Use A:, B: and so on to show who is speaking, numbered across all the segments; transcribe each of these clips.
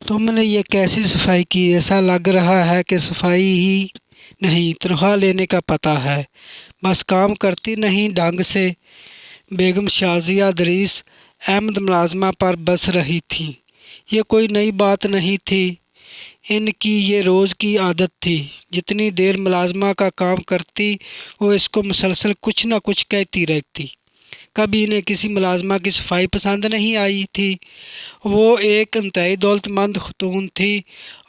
A: تم نے یہ کیسی صفائی کی؟ ایسا لگ رہا ہے کہ صفائی ہی نہیں، تنخواہ لینے کا پتہ ہے، بس کام کرتی نہیں ڈھنگ سے۔ بیگم شازیہ ادریس احمد ملازمہ پر بس رہی تھیں۔ یہ کوئی نئی بات نہیں تھی، ان کی یہ روز کی عادت تھی۔ جتنی دیر ملازمہ کا کام کرتی وہ اس کو مسلسل کچھ نہ کچھ کہتی رہتی۔ کبھی انہیں کسی ملازمہ کی صفائی پسند نہیں آئی تھی۔ وہ ایک انتہائی دولت مند خاتون تھی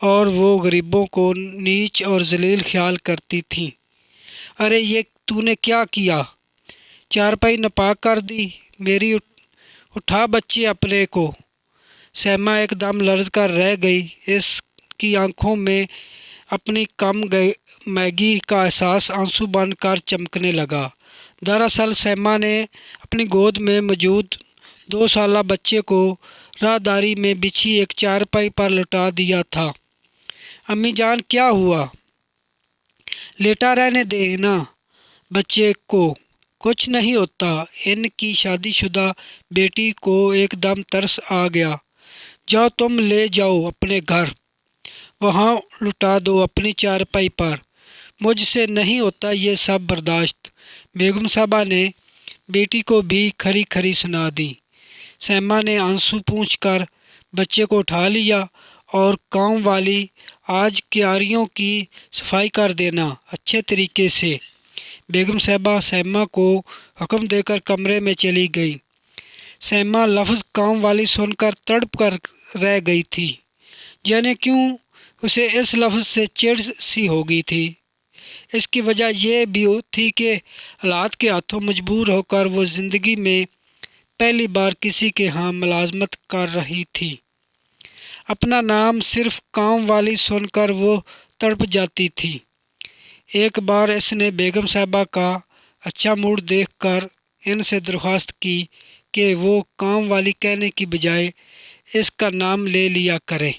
A: اور وہ غریبوں کو نیچ اور ذلیل خیال کرتی تھیں۔ ارے یہ تو نے کیا کیا؟ چارپائی ناپاک کر دی میری، اٹھا بچے اپنے کو۔ سیمہ ایک دم لرز کر رہ گئی۔ اس کی آنکھوں میں اپنی کم میگی کا احساس آنسو بن کر چمکنے لگا۔ دراصل سیمہ نے اپنی گود میں موجود 2 سالہ بچے کو راہداری میں بچھی ایک چارپائی پر لٹا دیا تھا۔ امی جان کیا ہوا؟ لیٹا رہنے دیں نا بچے کو، کچھ نہیں ہوتا۔ ان کی شادی شدہ بیٹی کو ایک دم ترس آ گیا۔ جاؤ تم لے جاؤ اپنے گھر، وہاں لٹا دو اپنی چارپائی پر، مجھ سے نہیں ہوتا یہ سب برداشت۔ بیگم صاحبہ نے بیٹی کو بھی کھری کھری سنا دی۔ سیمہ نے آنسو پونچھ کر بچے کو اٹھا لیا اور کام والی آج کیاریوں کی صفائی کر دینا اچھے طریقے سے۔ بیگم صاحبہ سیمہ کو حکم دے کر کمرے میں چلی گئی۔ سیمہ لفظ کام والی سن کر تڑپ کر رہ گئی تھی۔ جانے کیوں اسے اس لفظ سے چڑ سی ہو گئی تھی۔ اس کی وجہ یہ بھی تھی کہ حالات کے ہاتھوں مجبور ہو کر وہ زندگی میں پہلی بار کسی کے ہاں ملازمت کر رہی تھی۔ اپنا نام صرف کام والی سن کر وہ تڑپ جاتی تھی۔ ایک بار اس نے بیگم صاحبہ کا اچھا موڈ دیکھ کر ان سے درخواست کی کہ وہ کام والی کہنے کی بجائے اس کا نام لے لیا کریں۔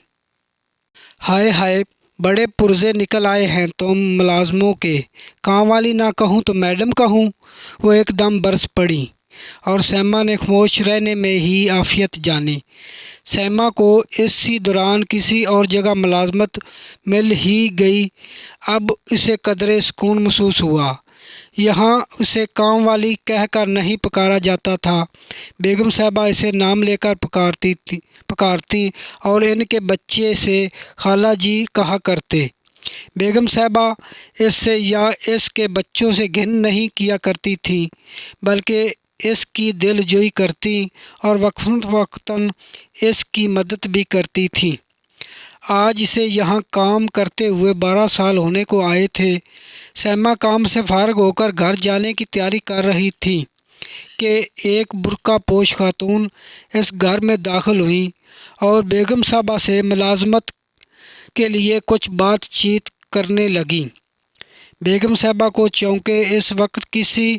A: ہائے ہائے، بڑے پرزے نکل آئے ہیں تم ملازموں کے، کام والی نہ کہوں تو میڈم کہوں؟ وہ ایک دم برس پڑیں اور سیمہ نے خاموش رہنے میں ہی عافیت جانی۔ سیمہ کو اسی دوران کسی اور جگہ ملازمت مل ہی گئی۔ اب اسے قدرے سکون محسوس ہوا۔ یہاں اسے کام والی کہہ کر نہیں پکارا جاتا تھا، بیگم صاحبہ اسے نام لے کر پکارتی اور ان کے بچے سے خالہ جی کہا کرتے۔ بیگم صاحبہ اس سے یا اس کے بچوں سے گھن نہیں کیا کرتی تھیں، بلکہ اس کی دل جوئی کرتی اور وقتاً فوقتاً اس کی مدد بھی کرتی تھیں۔ آج اسے یہاں کام کرتے ہوئے 12 سال ہونے کو آئے تھے۔ سیمہ کام سے فارغ ہو کر گھر جانے کی تیاری کر رہی تھی کہ ایک برقع پوش خاتون اس گھر میں داخل ہوئیں اور بیگم صاحبہ سے ملازمت کے لیے کچھ بات چیت کرنے لگیں۔ بیگم صاحبہ کو چونکہ اس وقت کسی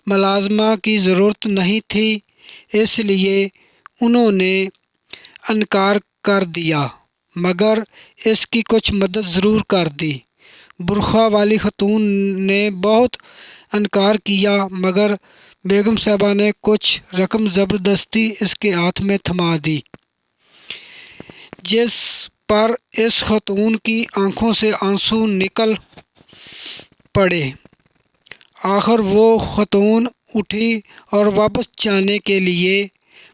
A: ملازمہ کی ضرورت نہیں تھی، اس لیے انہوں نے انکار کر دیا، مگر اس کی کچھ مدد ضرور کر دی۔ برقع والی خاتون نے بہت انکار کیا، مگر بیگم صاحبہ نے کچھ رقم زبردستی اس کے ہاتھ میں تھما دی، جس پر اس خاتون کی آنکھوں سے آنسو نکل پڑے۔ آخر وہ خاتون اٹھی اور واپس جانے کے لیے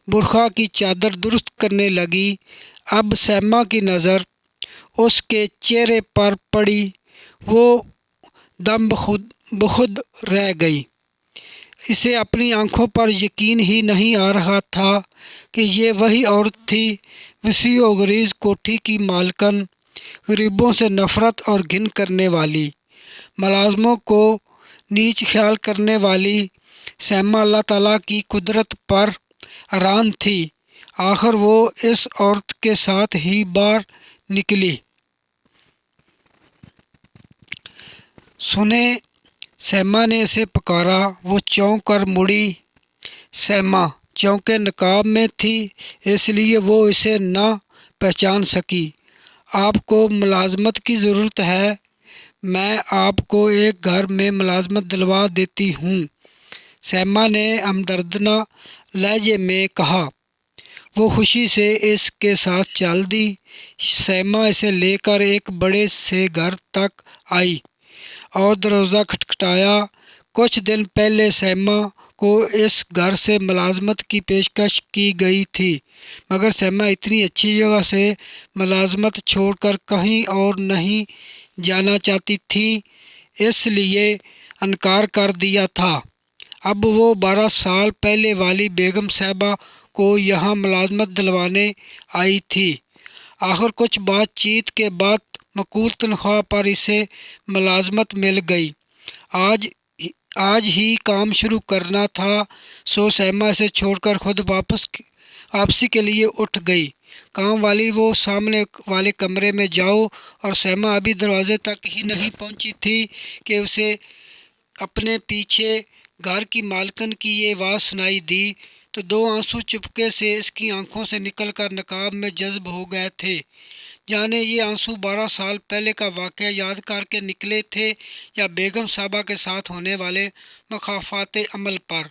A: برقع کی چادر درست کرنے لگی۔ اب سیمہ کی نظر اس کے چہرے پر پڑی، وہ دم بخود رہ گئی۔ اسے اپنی آنکھوں پر یقین ہی نہیں آ رہا تھا کہ یہ وہی عورت تھی، وسیع و عریض کوٹھی کی مالکن، غریبوں سے نفرت اور گھن کرنے والی، ملازموں کو نیچ خیال کرنے والی۔ سیمہ اللہ تعالیٰ کی قدرت پر حیران تھی۔ آخر وہ اس عورت کے ساتھ ہی باہر نکلی۔ سنیں، سیمہ نے اسے پکارا۔ وہ چونک کر مڑی۔ سیمہ چونکہ نقاب میں تھی اس لیے وہ اسے نہ پہچان سکی۔ آپ کو ملازمت کی ضرورت ہے؟ میں آپ کو ایک گھر میں ملازمت دلوا دیتی ہوں، سیمہ نے ہمدردانہ لہجے میں کہا۔ وہ خوشی سے اس کے ساتھ چل دی۔ سیما اسے لے کر ایک بڑے سے گھر تک آئی اور دروازہ کھٹکھٹایا۔ کچھ دن پہلے سیما کو اس گھر سے ملازمت کی پیشکش کی گئی تھی، مگر سیما اتنی اچھی جگہ سے ملازمت چھوڑ کر کہیں اور نہیں جانا چاہتی تھی، اس لیے انکار کر دیا تھا۔ اب وہ 12 سال پہلے والی بیگم صاحبہ کو یہاں ملازمت دلوانے آئی تھی۔ آخر کچھ بات چیت کے بعد معقول تنخواہ پر اسے ملازمت مل گئی۔ آج ہی کام شروع کرنا تھا، سو سیما اسے چھوڑ کر خود واپسی کے لیے اٹھ گئی۔ کام والی وہ سامنے والے کمرے میں جاؤ، اور سیما ابھی دروازے تک ہی نہیں پہنچی تھی کہ اسے اپنے پیچھے گھر کی مالکن کی یہ آواز سنائی دی، تو 2 آنسو چپکے سے اس کی آنکھوں سے نکل کر نقاب میں جذب ہو گئے تھے۔ جانے یہ آنسو 12 سال پہلے کا واقعہ یاد کر کے نکلے تھے یا بیگم صاحبہ کے ساتھ ہونے والے مخالفات عمل پر۔